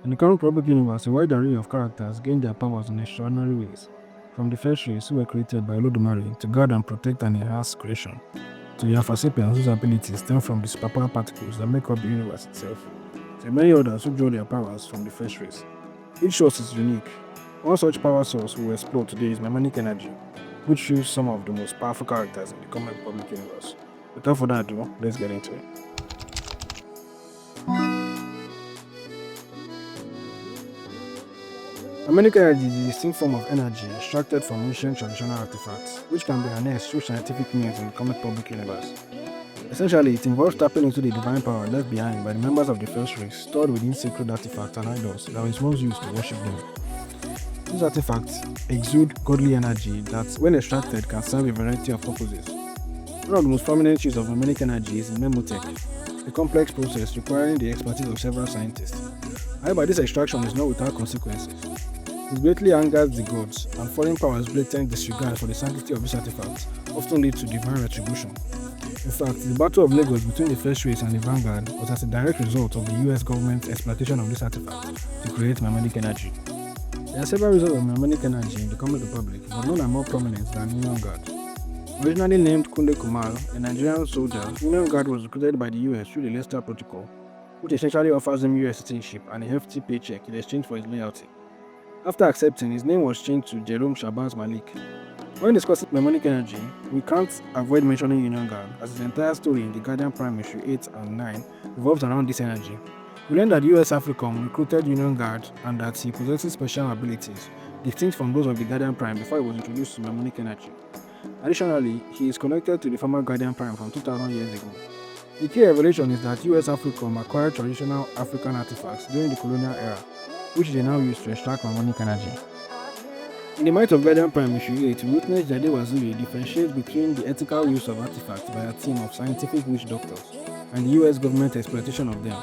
In the current public universe, a wide array of characters gain their powers in extraordinary ways, from the first race who were created by Olodumare to guard and protect and enhance creation, to the Alpha Sapiens whose abilities stem from the superpower particles that make up the universe itself, to many others who draw their powers from the first race. Each source is unique. One such power source we will explore today is Mnemonic Energy, which shows some of the most powerful characters in the comic public universe. Without further ado, let's get into it. Mnemonic energy is a distinct form of energy extracted from ancient traditional artifacts, which can be harnessed through scientific means in the comic public universe. Essentially, it involves tapping into the divine power left behind by the members of the first race, stored within sacred artifacts and idols that was once used to worship them. These artifacts exude godly energy that, when extracted, can serve a variety of purposes. One of the most prominent uses of mnemonic energy is in Mnemotech, a complex process requiring the expertise of several scientists. However, this extraction is not without consequences. It greatly angers the gods, and foreign powers' blatant disregard for the sanctity of this artifact often lead to divine retribution. In fact, the Battle of Lagos between the First Race and the Vanguard was as a direct result of the US government's exploitation of this artifact to create mnemonic energy. There are several uses of mnemonic energy in the comic republic, but none are more prominent than Union Guard. Originally named Kunde Kumar, a Nigerian soldier, Union Guard was recruited by the US through the Leicester Protocol, which essentially offers him US citizenship and a hefty paycheck in exchange for his loyalty. After accepting, his name was changed to Jerome Shabazz Malik. When discussing mnemonic energy, we can't avoid mentioning Union Guard, as his entire story in the Guardian Prime issue 8 and 9 revolves around this energy. We learned that US AFRICOM recruited Union Guard and that he possesses special abilities, distinct from those of the Guardian Prime before he was introduced to mnemonic energy. Additionally, he is connected to the former Guardian Prime from 2000 years ago. The key revelation is that US AFRICOM acquired traditional African artifacts during the colonial era, which they now use to extract mnemonic energy. In the Might of Guardian Prime issue 8, we witnessed Jade Waziri differentiate between the ethical use of artifacts by a team of scientific witch doctors and the US government exploitation of them.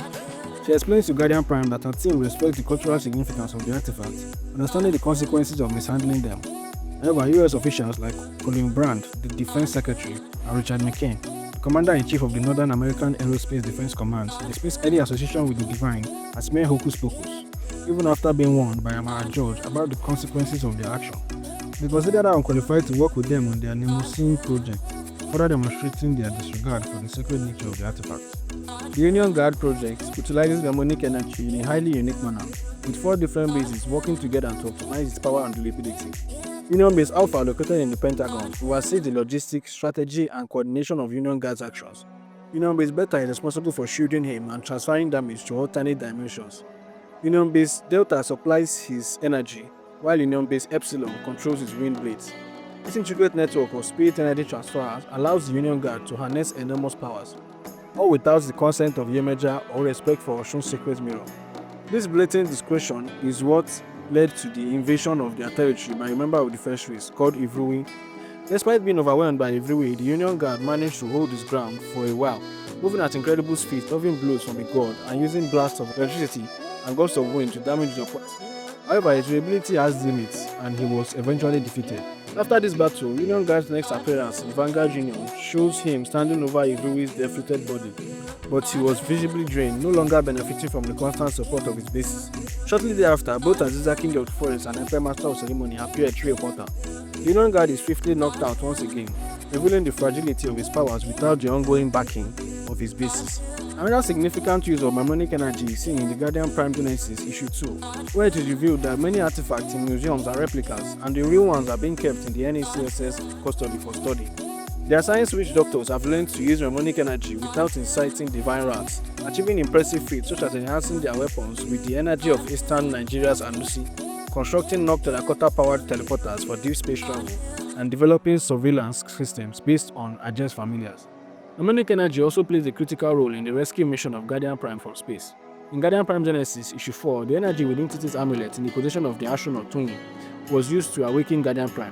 She explains to Guardian Prime that her team respects the cultural significance of the artifacts, understanding the consequences of mishandling them. However, US officials like Colin Brand, the Defense Secretary, and Richard McCain, the Commander-in-Chief of the Northern American Aerospace Defense Command, dismiss any association with the divine as mere hocus pocus, even after being warned by Amara George about the consequences of their action. They considered her unqualified to work with them on their Mnemonic project, further demonstrating their disregard for the sacred nature of the artifact. The Union Guard project utilizes mnemonic energy in a highly unique manner, with 4 different bases working together to optimize its power and durability. Union Base Alpha, located in the Pentagon, oversees the logistics, strategy, and coordination of Union Guard's actions. Union Base Beta is responsible for shielding him and transferring damage to alternate dimensions. Union Base Delta supplies his energy, while Union Base Epsilon controls his wind blades. This intricate network of spirit energy transfers allows the Union Guard to harness enormous powers, all without the consent of Yemeja or respect for Oshun's sacred mirror. This blatant discretion is what led to the invasion of their territory by a member of the First Race called Ivruwi. Despite being overwhelmed by Ivruwi, the Union Guard managed to hold his ground for a while, moving at incredible speed, dodging blows from the god and using blasts of electricity and gusts of wind to damage the opponent. However, his durability has limits, and he was eventually defeated. After this battle, Union Guard's next appearance in Vanguard Union shows him standing over Ivruwi's defeated body, but he was visibly drained, no longer benefiting from the constant support of his bases. Shortly thereafter, both Aziza, King of the Forest, and Emperor Master of Ceremony appear at 3 Portal. The Union Guard is swiftly knocked out once again, revealing the fragility of his powers without the ongoing backing of his bases. Another significant use of mnemonic energy is seen in the Guardian Prime Genesis issue 2, where it is revealed that many artifacts in museums are replicas and the real ones are being kept in the NACSS custody for study. Their science witch doctors have learned to use mnemonic energy without inciting divine wrath, achieving impressive feats such as enhancing their weapons with the energy of Eastern Nigeria's Anusi, constructing Nok Terracotta-powered teleporters for deep space travel, and developing surveillance systems based on adjacent familiars. Mnemonic energy also plays a critical role in the rescue mission of Guardian Prime from space. In Guardian Prime Genesis issue 4, the energy within Titi's amulet in the possession of the astronaut Tony was used to awaken Guardian Prime,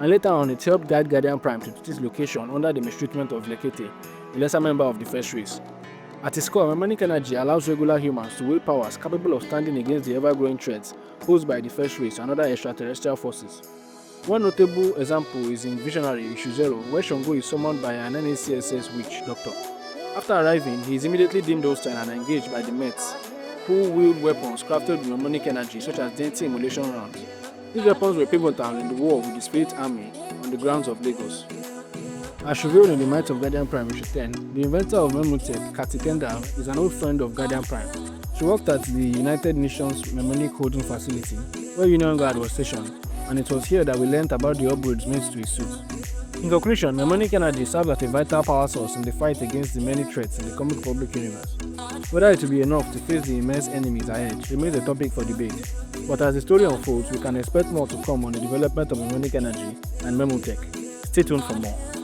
and later on it helped guide Guardian Prime to Titi's location under the mistreatment of Lekete, a lesser member of the First Race. At its core, mnemonic energy allows regular humans to wield powers capable of standing against the ever-growing threats posed by the First Race and other extraterrestrial forces. One notable example is in Visionary issue 0, where Shongo is summoned by an NACSS witch doctor. After arriving, he is immediately deemed hostile and engaged by the Mets. who-wheeled weapons crafted with mnemonic energy, such as dainty emulation rounds. These weapons were pivotal in the war with the Spirit Army on the grounds of Lagos. As revealed in the Might of Guardian Prime issue 10, the inventor of Mnemotech, Katikenda, is an old friend of Guardian Prime. She worked at the United Nations Mnemonic Holding Facility, where Union Guard was stationed, and it was here that we learned about the upgrades made to his suit. In conclusion, Mnemonic Energy serves as a vital power source in the fight against the many threats in the comic public universe. Whether it will be enough to face the immense enemies ahead remains a topic for debate, but as the story unfolds, we can expect more to come on the development of Mnemonic Energy and Mnemotech. Stay tuned for more.